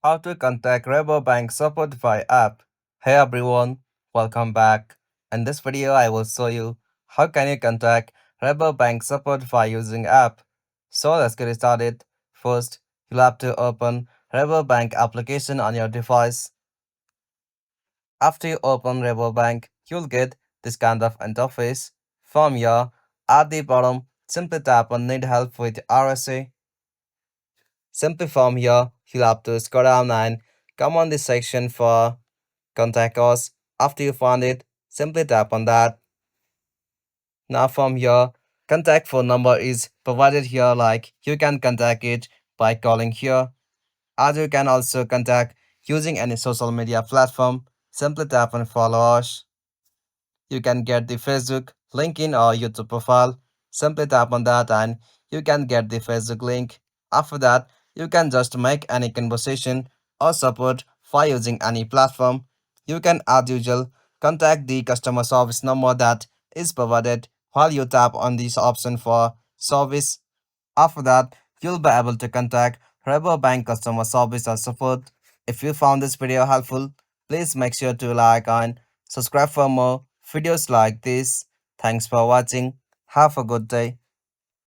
How to contact Rabobank support by app. Hey everyone, welcome back. In this video, I will show you how can you contact Rabobank support by using app. So let's get started. First, you'll have to open Rabobank application on your device. After you open Rabobank, you'll get this kind of interface. From here, at the bottom, simply tap on Need Help with RSA. Simply from here, you'll have to scroll down and come on this section for contact us. After you find it, simply tap on that. Now from here, contact phone number is provided here, like you can contact it by calling here, or you can also contact using any social media platform. Simply tap on follow us. You can get the Facebook link in our YouTube profile. Simply tap on that and you can get the Facebook link. After that, you can just make any conversation or support by using any platform. You can, as usual, contact the customer service number that is provided while you tap on this option for service. After that, you'll be able to contact Rabobank customer service or support. If you found this video helpful, please make sure to like and subscribe for more videos like this. Thanks for watching. Have a good day.